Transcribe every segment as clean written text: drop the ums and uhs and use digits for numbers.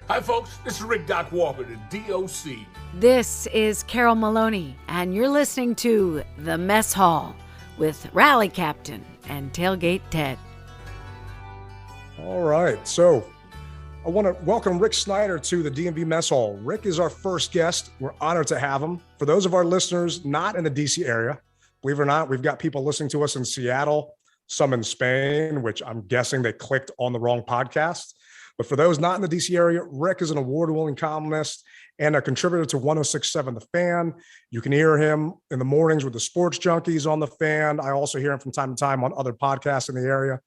Hi, folks. This is Rick Doc Walker, the DOC. This is Carol Maloney, and you're listening to The Mess Hall with Rally Captain and Tailgate Ted. All right, so I want to welcome Rick Snider to the DMV Mess Hall. Rick is our first guest. We're honored to have him. For those of our listeners not in the DC area, believe it or not, we've got people listening to us in Seattle, some in Spain, which I'm guessing they clicked on the wrong podcast. But for those not in the DC area, Rick is an award-winning columnist and a contributor to 106.7 The Fan. You can hear him in the mornings with the Sports Junkies on The Fan. I also hear him from time to time on other podcasts in the area.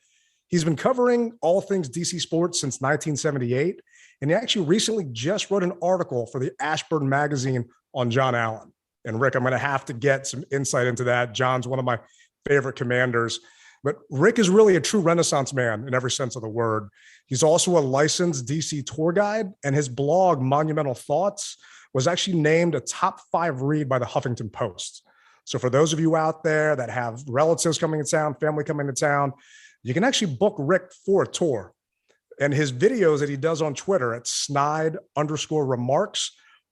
He's been covering all things DC sports since 1978, and he actually recently just wrote an article for the Ashburn magazine on John Allen. And Rick, I'm going to have to get some insight into that. John's one of my favorite Commanders. But Rick is really a true Renaissance man in every sense of the word. He's also a licensed DC tour guide, and his blog, Monumental Thoughts, was actually named a top 5 read by the Huffington Post. So for those of you out there that have relatives coming to town, family coming to town, you can actually book Rick for a tour. And his videos that he does on Twitter at snide_remarks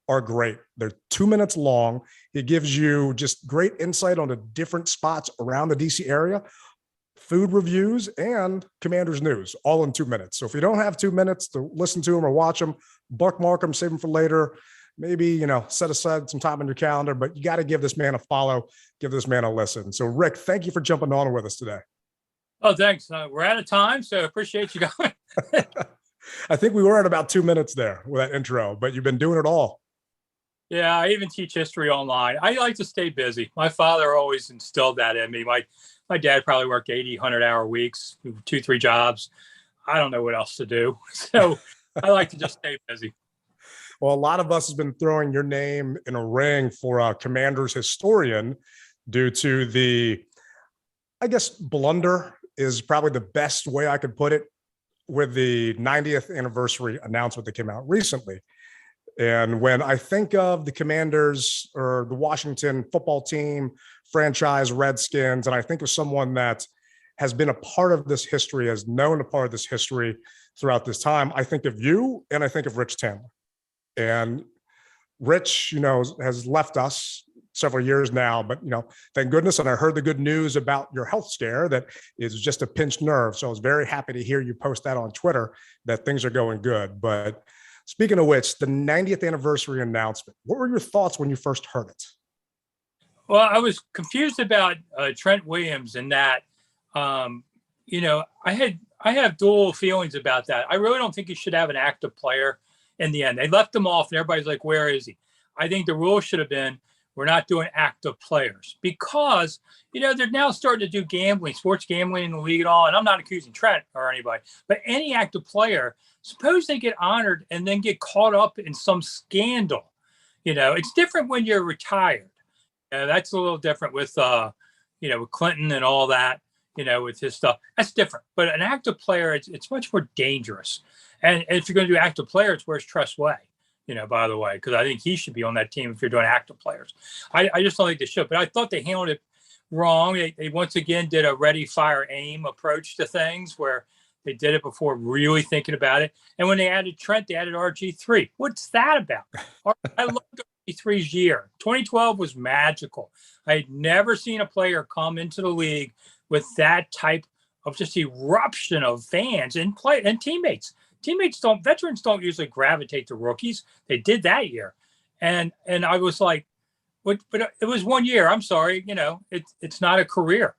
are great. They're 2 minutes long. He gives you just great insight on the different spots around the DC area, food reviews, and Commanders news, all in 2 minutes. So if you don't have 2 minutes to listen to them or watch them, bookmark them, save them for later. Maybe, set aside some time on your calendar, but you got to give this man a follow, give this man a listen. So Rick, thank you for jumping on with us today. Oh, thanks. We're out of time, so appreciate you going. I think we were at about 2 minutes there with that intro, but you've been doing it all. Yeah, I even teach history online. I like to stay busy. My father always instilled that in me. My dad probably worked 80, 100-hour weeks, 2-3 jobs. I don't know what else to do. So I like to just stay busy. Well, a lot of us has been throwing your name in a ring for a Commanders historian due to the, I guess, blunder is probably the best way I could put it, with the 90th anniversary announcement that came out recently. And when I think of the Commanders or the Washington football team, franchise, Redskins, and I think of someone that has been a part of this history, has known a part of this history throughout this time, I think of you and I think of Rich Tandler. And Rich, has left us several years now, but, thank goodness. And I heard the good news about your health scare that is just a pinched nerve. So I was very happy to hear you post that on Twitter, that things are going good. But speaking of which, the 90th anniversary announcement, what were your thoughts when you first heard it? Well, I was confused about Trent Williams and that, I have dual feelings about that. I really don't think you should have an active player in the end. They left him off and everybody's like, where is he? I think the rule should have been, we're not doing active players because, they're now starting to do gambling, sports gambling in the league and all. And I'm not accusing Trent or anybody, but any active player, suppose they get honored and then get caught up in some scandal. It's different when you're retired. That's a little different with, with Clinton and all that, with his stuff. That's different. But an active player, it's much more dangerous. And if you're going to do active players, where's Tress Way? By the way, because I think he should be on that team if you're doing active players. I just don't think they should. But I thought they handled it wrong. They once again did a ready, fire, aim approach to things where they did it before really thinking about it. And when they added Trent, they added RG3. What's that about? I loved RG3's year. 2012 was magical. I had never seen a player come into the league with that type of just eruption of fans and teammates. Veterans don't usually gravitate to rookies. They did that year. And I was like, but it was 1 year. I'm sorry. It's not a career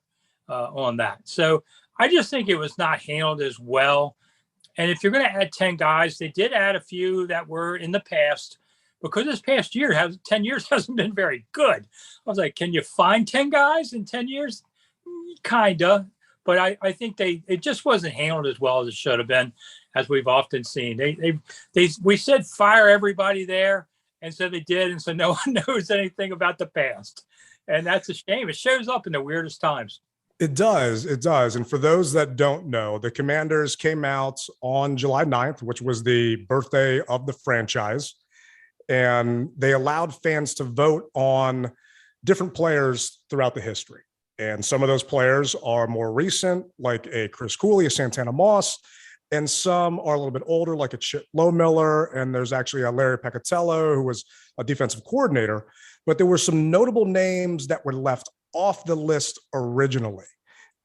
on that. So I just think it was not handled as well. And if you're going to add 10 guys, they did add a few that were in the past because this past year 10 years hasn't been very good. I was like, can you find 10 guys in 10 years? Kinda. But I think it just wasn't handled as well as it should have been, as we've often seen. We said fire everybody there, and so they did, and so no one knows anything about the past, and that's a shame. It shows up in the weirdest times. It does. And for those that don't know, the Commanders came out on July 9th, which was the birthday of the franchise, and they allowed fans to vote on different players throughout the history. And some of those players are more recent, like a Chris Cooley, a Santana Moss. and some are a little bit older, like a Chip Lowmiller, and there's actually a Larry Peccatello, who was a defensive coordinator. But there were some notable names that were left off the list originally,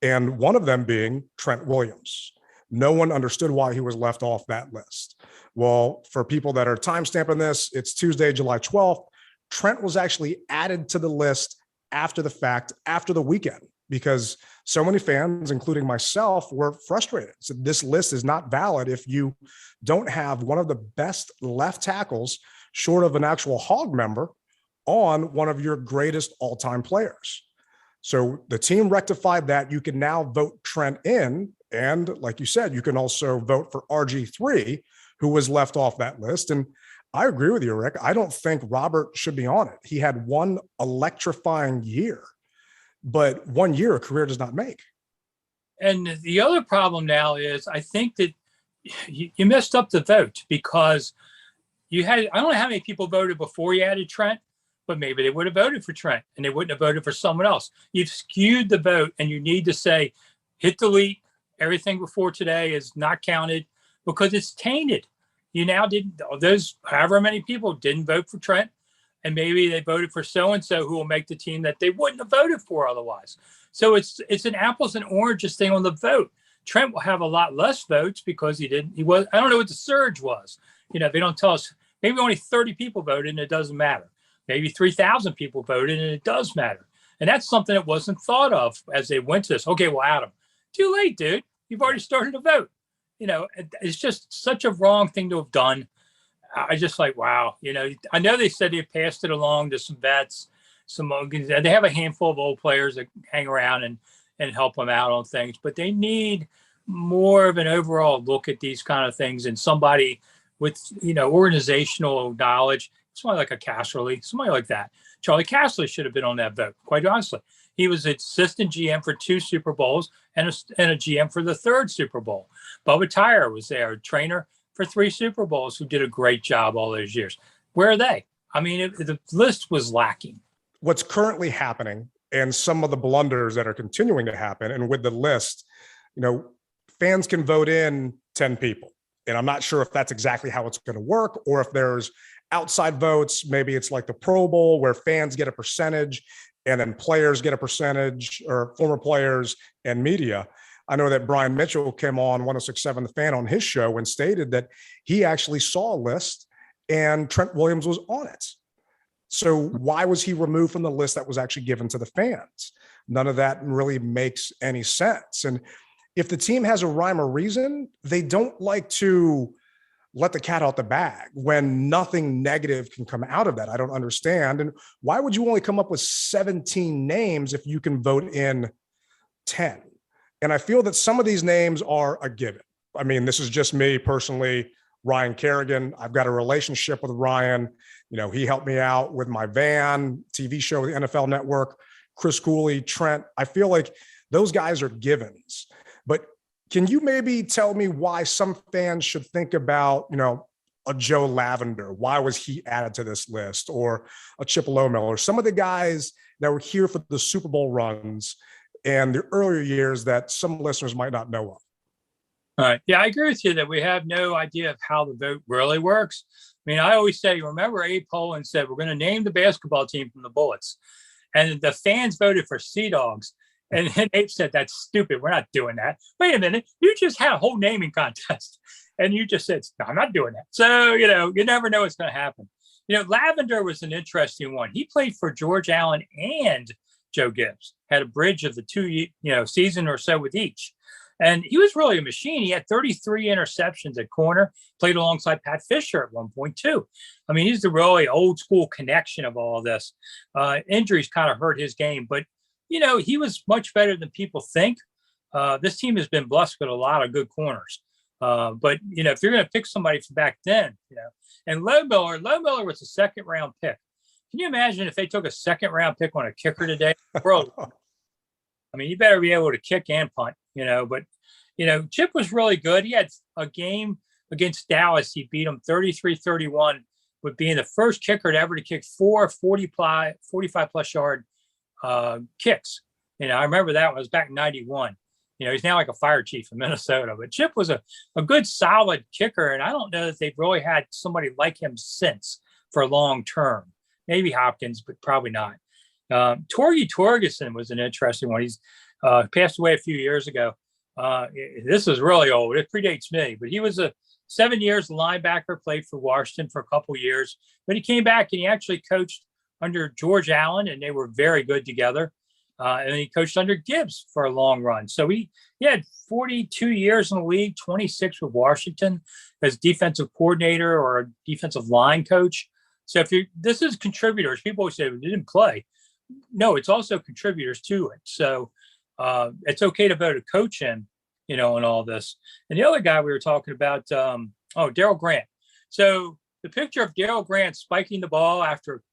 and one of them being Trent Williams. No one understood why he was left off that list. Well, for people that are timestamping this, it's Tuesday, July 12th. Trent was actually added to the list after the fact, after the weekend, because so many fans, including myself, were frustrated. So this list is not valid if you don't have one of the best left tackles, short of an actual Hog member, on one of your greatest all-time players. So the team rectified that. You can now vote Trent in. And like you said, you can also vote for RG3, who was left off that list. And I agree with you, Rick. I don't think Robert should be on it. He had one electrifying year, but 1 year a career does not make. And the other problem now is I think that you messed up the vote, because you had, I don't know how many people voted before you added Trent, but maybe they would have voted for Trent and they wouldn't have voted for someone else. You've skewed the vote, and you need to say, hit delete. Everything before today is not counted because it's tainted. You now didn't, those however many people didn't vote for Trent, and maybe they voted for so-and-so who will make the team that they wouldn't have voted for otherwise. So it's an apples and oranges thing on the vote. Trent will have a lot less votes because I don't know what the surge was. They don't tell us. Maybe only 30 people voted and it doesn't matter. Maybe 3,000 people voted and it does matter. And that's something that wasn't thought of as they went to this. Okay, well, Adam, too late, dude. You've already started a vote. It's just such a wrong thing to have done. I just like, wow. I know they said they passed it along to some vets. They have a handful of old players that hang around and help them out on things, but they need more of an overall look at these kind of things, and somebody with, organizational knowledge, somebody like a Casserly, somebody like that. Charlie Casserly should have been on that vote, quite honestly. He was assistant GM for 2 Super Bowls and a GM for the 3rd Super Bowl. Bubba Tyrer was there, a trainer for 3 Super Bowls, who did a great job all those years. Where are they? I mean, the list was lacking. What's currently happening, and some of the blunders that are continuing to happen, and with the list, fans can vote in 10 people. And I'm not sure if that's exactly how it's going to work, or if there's outside votes. Maybe it's like the Pro Bowl, where fans get a percentage and then players get a percentage, or former players and media. I know that Brian Mitchell came on 106.7 The Fan on his show and stated that he actually saw a list and Trent Williams was on it. So why was he removed from the list that was actually given to the fans? None of that really makes any sense. And if the team has a rhyme or reason, they don't like to let the cat out the bag when nothing negative can come out of that. I don't understand. And why would you only come up with 17 names if you can vote in 10? And I feel that some of these names are a given. I mean, this is just me personally. Ryan Kerrigan, I've got a relationship with Ryan. He helped me out with my van, TV show with the NFL Network. Chris Cooley, Trent, I feel like those guys are givens. But can you maybe tell me why some fans should think about, a Joe Lavender? Why was he added to this list? Or a Chip Lowmiller? Some of the guys that were here for the Super Bowl runs and the earlier years that some listeners might not know of. All right. Yeah, I agree with you that we have no idea of how the vote really works. I mean, I always say, remember Abe Pollin said, we're going to name the basketball team from the Bullets. And the fans voted for Sea Dogs. And then Abe said, that's stupid. We're not doing that. Wait a minute. You just had a whole naming contest. And you just said, no, I'm not doing that. So, you never know what's going to happen. Lavender was an interesting one. He played for George Allen and Joe Gibbs, had a bridge of the 2, season or so with each. And he was really a machine. He had 33 interceptions at corner, played alongside Pat Fisher at one point too. I mean, he's the really old school connection of all of this. Injuries kind of hurt his game, but he was much better than people think. This team has been blessed with a lot of good corners. But if you're going to pick somebody from back then, and Lowmiller was a 2nd round pick. Can you imagine if they took a 2nd round pick on a kicker today? Bro, I mean, you better be able to kick and punt, but, Chip was really good. He had a game against Dallas. He beat them 33-31 with being the first kicker to ever to kick 4 45 plus yard kicks. I remember that was back in 91. He's now like a fire chief in Minnesota. But Chip was a good, solid kicker, and I don't know that they've really had somebody like him since for long term. Maybe Hopkins, but probably not. Torgy Torgerson was an interesting one. He's passed away a few years ago. This is really old. It predates me, but he was 7 years linebacker, played for Washington for a couple years, but he came back and he actually coached under George Allen, and they were very good together. And he coached under Gibbs for a long run. So he had 42 years in the league, 26 with Washington as defensive coordinator or a defensive line coach. So this is contributors. People always say they didn't play. No, it's also contributors to it. So it's okay to vote to coach him, in all this. And the other guy we were talking about, Darryl Grant. So the picture of Darryl Grant spiking the ball after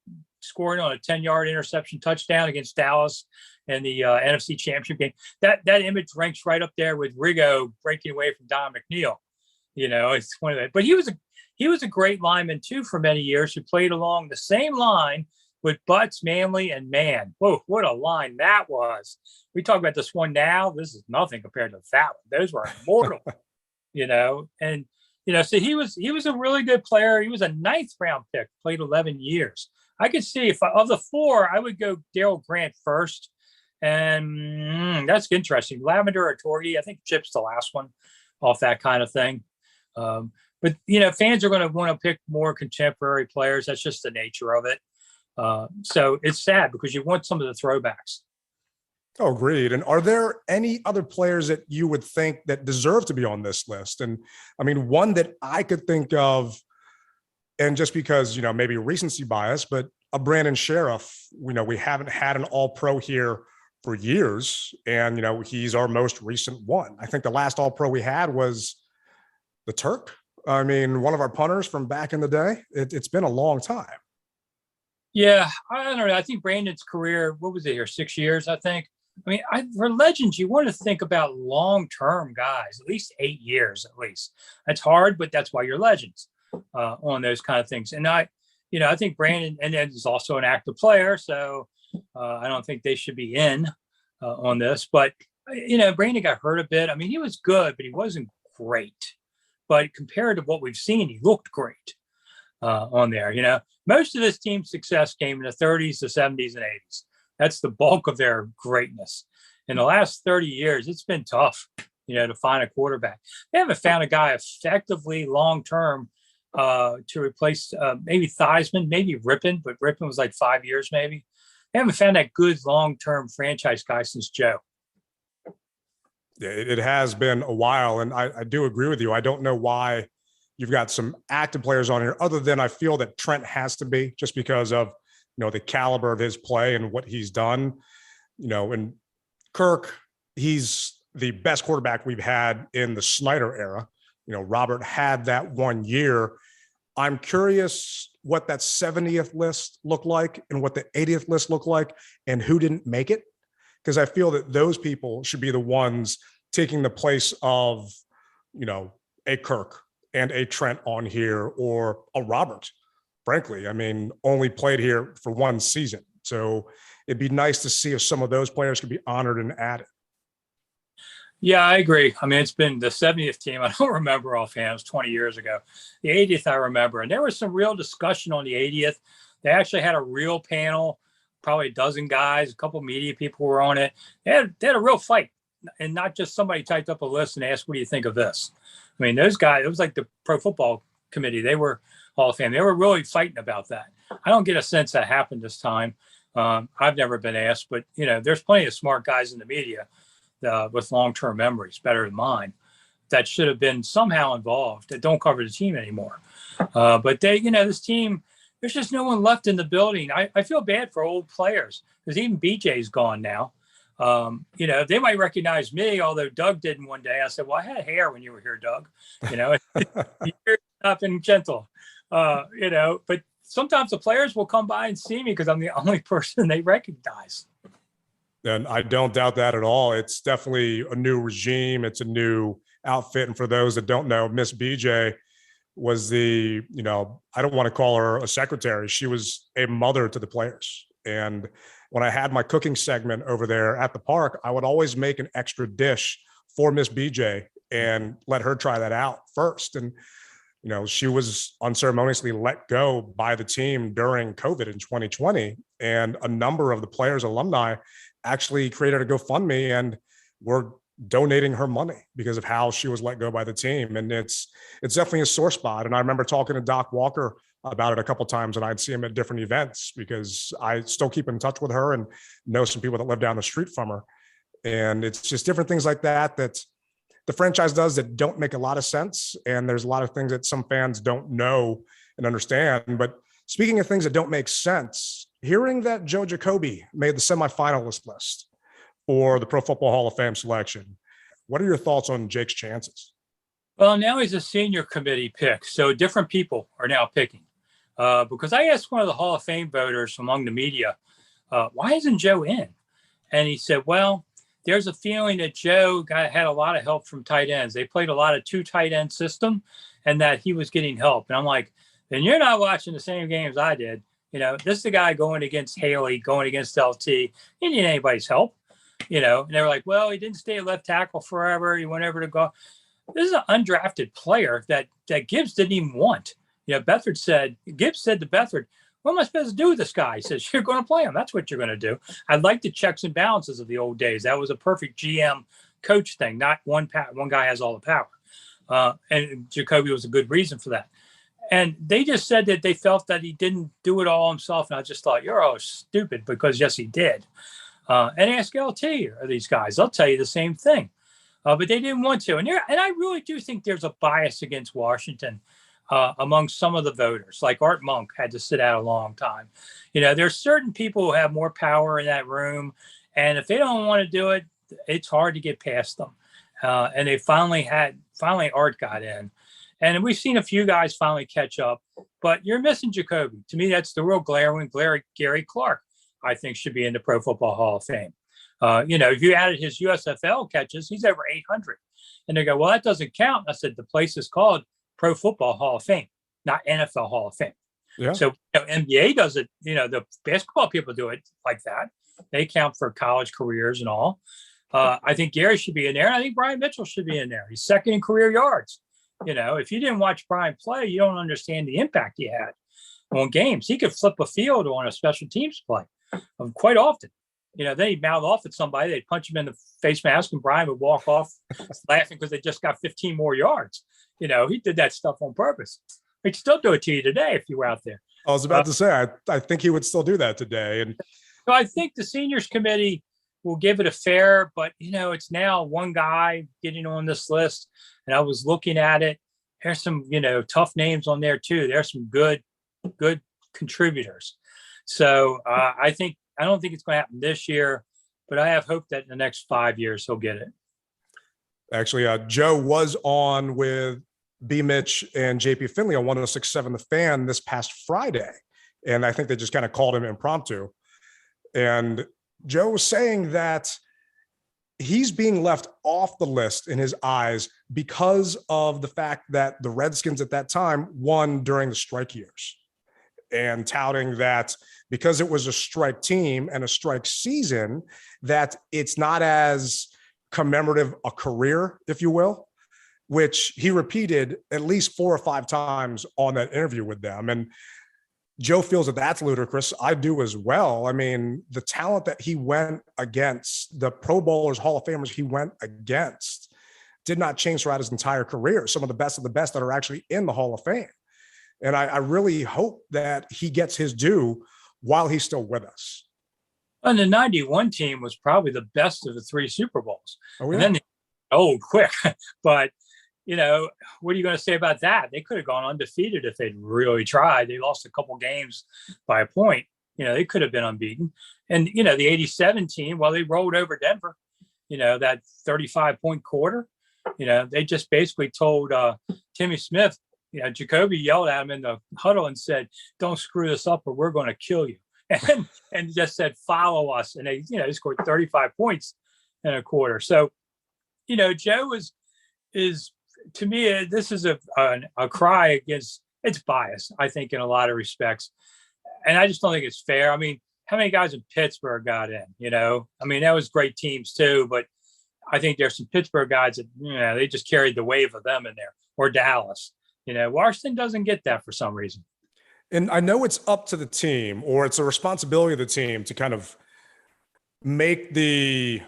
scoring on a 10-yard interception touchdown against Dallas in the NFC Championship game, that image ranks right up there with Rigo breaking away from Don McNeil. It's one of that. But he was a great lineman too for many years, who played along the same line with Butts, Manley, and Mann. Whoa, what a line that was. We talk about this one now. This is nothing compared to that one. Those were immortal, And, so he was a really good player. He was a 9th round pick, played 11 years. I could see of the 4, I would go Darryl Grant first. And that's interesting. Lavender or Torgy, I think Chip's the last one off that kind of thing. But, fans are going to want to pick more contemporary players. That's just the nature of it. So it's sad because you want some of the throwbacks. Oh, agreed. And are there any other players that you would think that deserve to be on this list? And I mean, one that I could think of, and just because, maybe recency bias, but a Brandon Sheriff, we haven't had an all-pro here for years. And, he's our most recent one. I think the last all-pro we had was the Turk. I mean, one of our punters from back in the day. It's been a long time. Yeah, I don't know. I think Brandon's career, what was it here, 6 years, I think. I mean, for legends, you want to think about long-term guys, at least 8 years, at least. That's hard, but that's why you're legends on those kind of things. And I think Brandon, and then is also an active player, so I don't think they should be in on this. But, Brandon got hurt a bit. I mean, he was good, but he wasn't great. But compared to what we've seen, he looked great on there. Most of this team's success came in the 30s, the 70s, and 80s. That's the bulk of their greatness. In the last 30 years, it's been tough, to find a quarterback. They haven't found a guy effectively long-term to replace maybe Theismann, maybe Rippon, but Rippon was like 5 years maybe. They haven't found that good long-term franchise guy since Joe. Yeah, it has been a while, and I do agree with you. I don't know why you've got some active players on here, other than I feel that Trent has to be, just because of the caliber of his play and what he's done. And Kirk, he's the best quarterback we've had in the Snider era. Robert had that 1 year. I'm curious what that 70th list looked like and what the 80th list looked like and who didn't make it, because I feel that those people should be the ones taking the place of, a Kirk and a Trent on here, or a Robert. Frankly, I mean, only played here for 1 season. So it'd be nice to see if some of those players could be honored and added. Yeah, I agree. I mean, it's been the 70th team. I don't remember offhand. It was 20 years ago. The 80th, I remember. And there was some real discussion on the 80th. They actually had a real panel, probably a dozen guys, a couple of media people were on it. They had a real fight, and not just somebody typed up a list and asked, what do you think of this? I mean, those guys, it was like the Pro Football Committee. They were Hall of Fame. They were really fighting about that. I don't get a sense that happened this time. I've never been asked, but, there's plenty of smart guys in the media with long-term memories, better than mine, that should have been somehow involved, that don't cover the team anymore. But they, this team, there's just no one left in the building. I feel bad for old players, because even BJ's gone now. They might recognize me, although Doug didn't one day. I said, well, I had hair when you were here, Doug. You're tough and gentle, but sometimes the players will come by and see me because I'm the only person they recognize. And I don't doubt that at all. It's definitely a new regime. It's a new outfit. And for those that don't know, Miss BJ was the, I don't want to call her a secretary. She was a mother to the players. And when I had my cooking segment over there at the park, I would always make an extra dish for Miss BJ and let her try that out first. And, she was unceremoniously let go by the team during COVID in 2020. And a number of the players, alumni, actually created a GoFundMe and were donating her money because of how she was let go by the team. And it's definitely a sore spot. And I remember talking to Doc Walker about it a couple of times, and I'd see him at different events because I still keep in touch with her and know some people that live down the street from her. And it's just different things like that the franchise does that don't make a lot of sense. And there's a lot of things that some fans don't know and understand. But speaking of things that don't make sense, hearing that Joe Jacoby made the semifinalist list for the Pro Football Hall of Fame selection, what are your thoughts on Jake's chances? Well, now he's a senior committee pick, so different people are now picking. Because I asked one of the Hall of Fame voters among the media, why isn't Joe in? And he said, well, there's a feeling that Joe had a lot of help from tight ends. They played a lot of 2 tight end system and that he was getting help. And I'm like, then you're not watching the same games I did. This is the guy going against Haley, going against LT. He didn't need anybody's help, and they were like, well, he didn't stay at left tackle forever. He went over to go. This is an undrafted player that Gibbs didn't even want. Gibbs said to Beathard, what am I supposed to do with this guy? He says, you're going to play him. That's what you're going to do. I like the checks and balances of the old days. That was a perfect GM coach thing. Not one guy has all the power. And Jacoby was a good reason for that. And they just said that they felt that he didn't do it all himself. And I just thought, you're all stupid because, yes, he did. And ask LT or these guys. They'll tell you the same thing. But they didn't want to. And I really do think there's a bias against Washington among some of the voters. Like Art Monk had to sit out a long time. There's certain people who have more power in that room. And if they don't want to do it, it's hard to get past them. And they finally Art got in. And we've seen a few guys finally catch up. But you're missing Jacoby. To me, that's the real glaring. Gary Clark, I think, should be in the Pro Football Hall of Fame. If you added his USFL catches, he's over 800. And they go, well, that doesn't count. I said, the place is called Pro Football Hall of Fame, not NFL Hall of Fame. Yeah. So NBA does it, the basketball people do it like that. They count for college careers and all. I think Gary should be in there. And I think Brian Mitchell should be in there. He's second in career yards. If you didn't watch Brian play, you don't understand the impact he had on games. He could flip a field on a special teams play quite often. Then he'd mouth off at somebody. They'd punch him in the face mask and Brian would walk off laughing because they just got 15 more yards. He did that stuff on purpose. He'd still do it to you today if you were out there. I was about to say, I think he would still do that today. And so I think the seniors committee will give it a fair, but, it's now one guy getting on this list. And I was looking at it. There's some, tough names on there too. There's some good contributors. So I don't think it's going to happen this year, but I have hope that in the next 5 years he'll get it. Actually, Joe was on with B. Mitch and JP Finley on 106.7 The Fan this past Friday. And I think they just kind of called him impromptu. And Joe was saying that he's being left off the list in his eyes because of the fact that the Redskins at that time won during the strike years, and touting that because it was a strike team and a strike season, that it's not as commemorative a career, if you will, which he repeated at least 4 or 5 times on that interview with them. And Joe feels that that's ludicrous. I do as well. I mean, the talent that he went against, the Pro Bowlers, Hall of Famers he went against, did not change throughout his entire career. Some of the best that are actually in the Hall of Fame. And I really hope that he gets his due while he's still with us. And the 91 team was probably the best of the 3 Super Bowls. Oh, yeah. And then quick. But, what are you going to say about that? They could have gone undefeated if they'd really tried. They lost a couple games by a point. They could have been unbeaten. And, the 87 team, they rolled over Denver, that 35-point quarter. They just basically told Timmy Smith, Jacoby yelled at him in the huddle and said, don't screw this up or we're going to kill you. And just said, follow us. And they scored 35 points in a quarter. So, Joe is to me, this is a cry against, it's bias, I think, in a lot of respects. And I just don't think it's fair. I mean, how many guys in Pittsburgh got in, that was great teams too, but I think there's some Pittsburgh guys that, they just carried the wave of them in there, or Dallas. Washington doesn't get that for some reason. And I know it's up to the team, or it's a responsibility of the team to kind of make the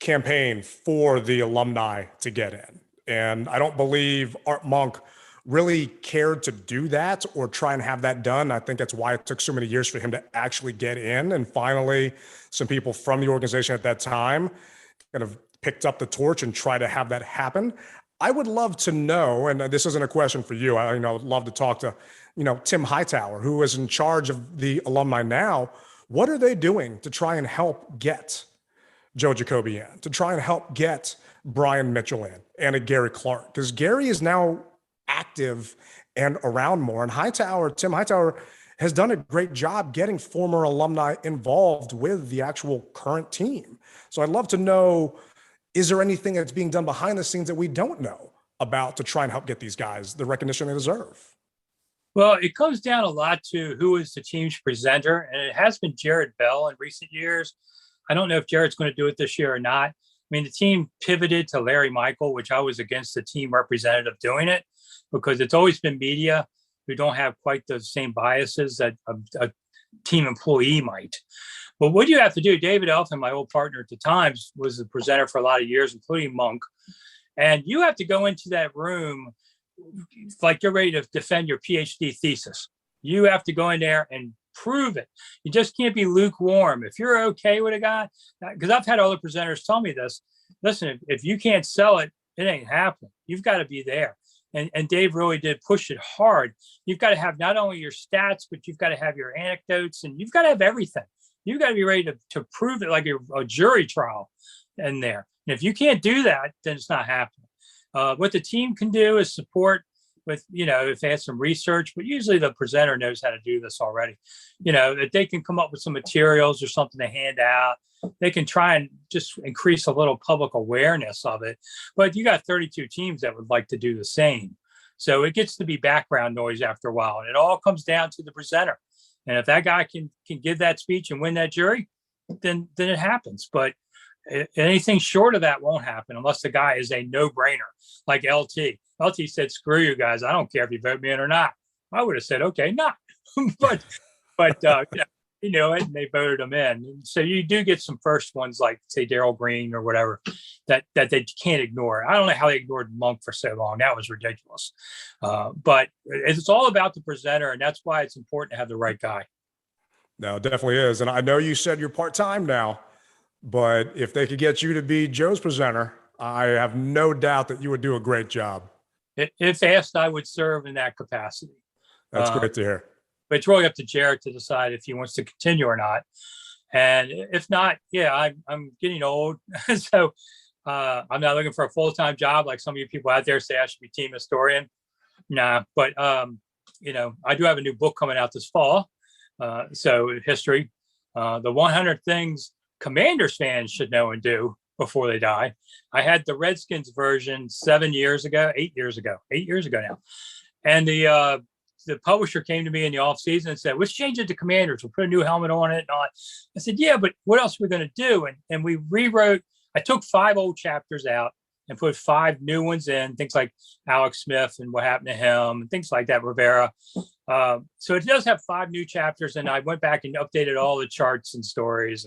campaign for the alumni to get in. And I don't believe Art Monk really cared to do that or try and have that done. I think that's why it took so many years for him to actually get in. And finally, some people from the organization at that time kind of picked up the torch and tried to have that happen. I would love to know, and this isn't a question for you, I would love to talk to, Tim Hightower, who is in charge of the alumni now. What are they doing to try and help get Joe Jacoby in, to try and help get Brian Mitchell in and a Gary Clark? Because Gary is now active and around more. And Tim Hightower has done a great job getting former alumni involved with the actual current team. So I'd love to know, is there anything that's being done behind the scenes that we don't know about to try and help get these guys the recognition they deserve? Well, it comes down a lot to who is the team's presenter, and it has been Jared Bell in recent years. I don't know if Jared's going to do it this year or not. I mean, the team pivoted to Larry Michael, which I was against the team representative doing it, because it's always been media who don't have quite the same biases that a team employee might. But what you have to do, David Elfman, my old partner at the Times, was the presenter for a lot of years, including Monk. And you have to go into that room like you're ready to defend your PhD thesis. You have to go in there and prove it. You just can't be lukewarm. If you're okay with a guy, because I've had other presenters tell me this, listen, if you can't sell it, it ain't happening. You've got to be there. And Dave really did push it hard. You've got to have not only your stats, but you've got to have your anecdotes, and you've got to have everything. You've got to be ready to prove it like a jury trial in there. And if you can't do that, then it's not happening. What the team can do is support with, if they have some research, but usually the presenter knows how to do this already. That they can come up with some materials or something to hand out. They can try and just increase a little public awareness of it. But you got 32 teams that would like to do the same. So it gets to be background noise after a while. And it all comes down to the presenter. And if that guy can give that speech and win that jury, then it happens. But anything short of that won't happen unless the guy is a no-brainer, like LT. LT said, "Screw you guys. I don't care if you vote me in or not." I would have said, "Okay, not." but he knew it, and they voted him in. And so you do get some first ones, like say Daryl Green or whatever, that they can't ignore. I don't know how they ignored Monk for so long. That was ridiculous. But it's all about the presenter, and that's why it's important to have the right guy. No, it definitely is. And I know you said you're part-time now, but if they could get you to be Joe's presenter, I have no doubt that you would do a great job. If asked, I would serve in that capacity. That's great to hear. But it's really up to Jared to decide if he wants to continue or not. And if not, I'm getting old. So I'm not looking for a full-time job like some of you people out there say I should be team historian. Nah, but, I do have a new book coming out this fall. So history, the 100 things Commanders fans should know and do before they die. I had the Redskins version 8 years ago now. And the publisher came to me in the off season and said, "Let's change it to Commanders. We'll put a new helmet on it." And all. I said, "Yeah, but what else are we going to do?" And we rewrote. I took 5 old chapters out and put 5 new ones in, things like Alex Smith and what happened to him, and things like that, Rivera. So it does have 5 new chapters, and I went back and updated all the charts and stories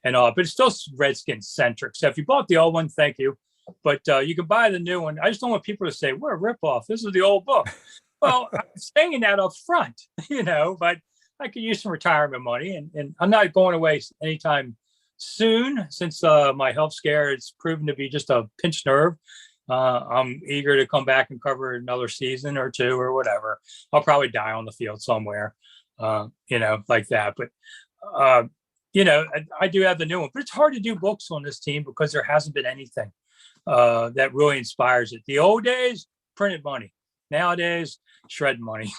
and all, but it's still Redskins centric. So if you bought the old one, thank you. But you can buy the new one. I just don't want people to say, "We're a ripoff. This is the old book." Well, I'm saying that up front, but I could use some retirement money, and I'm not going away anytime soon since my health scare has proven to be just a pinched nerve. I'm eager to come back and cover another season or 2 or whatever. I'll probably die on the field somewhere, like that. But, I do have the new one, but it's hard to do books on this team because there hasn't been anything that really inspires it. The old days, printed money. Nowadays, shred money.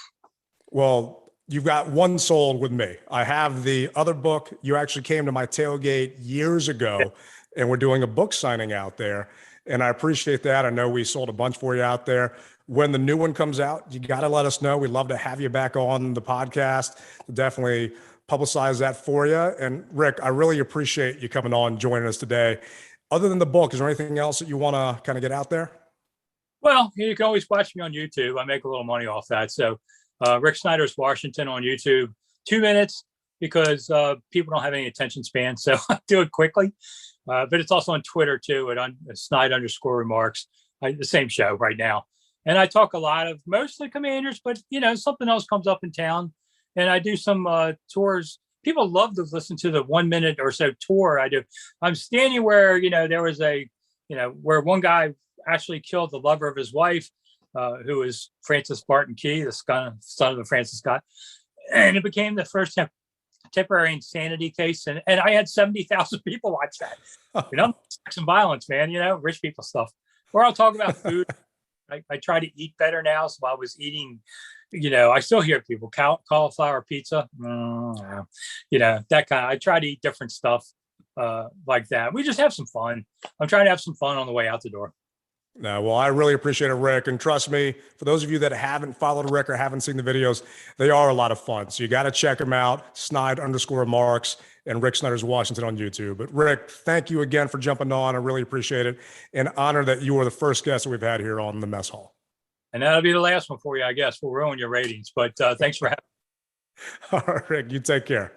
Well, you've got one sold with me. I have the other book. You actually came to my tailgate years ago, and we're doing a book signing out there. And I appreciate that. I know we sold a bunch for you out there. When the new one comes out, you got to let us know. We'd love to have you back on the podcast. Definitely publicize that for you. And Rick, I really appreciate you coming on, joining us today. Other than the book, is there anything else that you want to kind of get out there? Well, you can always watch me on YouTube. I make a little money off that. So Rick Snider's Washington on YouTube, 2 minutes, because people don't have any attention span. So I do it quickly. But it's also on Twitter too, at Snide_remarks, the same show right now. And I talk a lot of mostly Commanders, but something else comes up in town. And I do some tours. People love to listen to the 1 minute or so tour I do. I'm standing where, there was where one guy actually killed the lover of his wife, who was Francis Barton Key, the son of the Francis Scott. And it became the first temporary insanity case. And I had 70,000 people watch that. Sex and violence, man, rich people stuff. Or I'll talk about food. I try to eat better now. So I was eating, I still hear people, cauliflower pizza, that kind of, I try to eat different stuff like that. We just have some fun. I'm trying to have some fun on the way out the door. No, well, I really appreciate it, Rick. And trust me, for those of you that haven't followed Rick or haven't seen the videos, they are a lot of fun. So you got to check them out, Snide_remarks and Rick Snider's Washington on YouTube. But Rick, thank you again for jumping on. I really appreciate it. And honor that you are the first guest that we've had here on the Mess Hall. And that'll be the last one for you, I guess. We'll ruin your ratings. But thanks for having me. All right, Rick, you take care.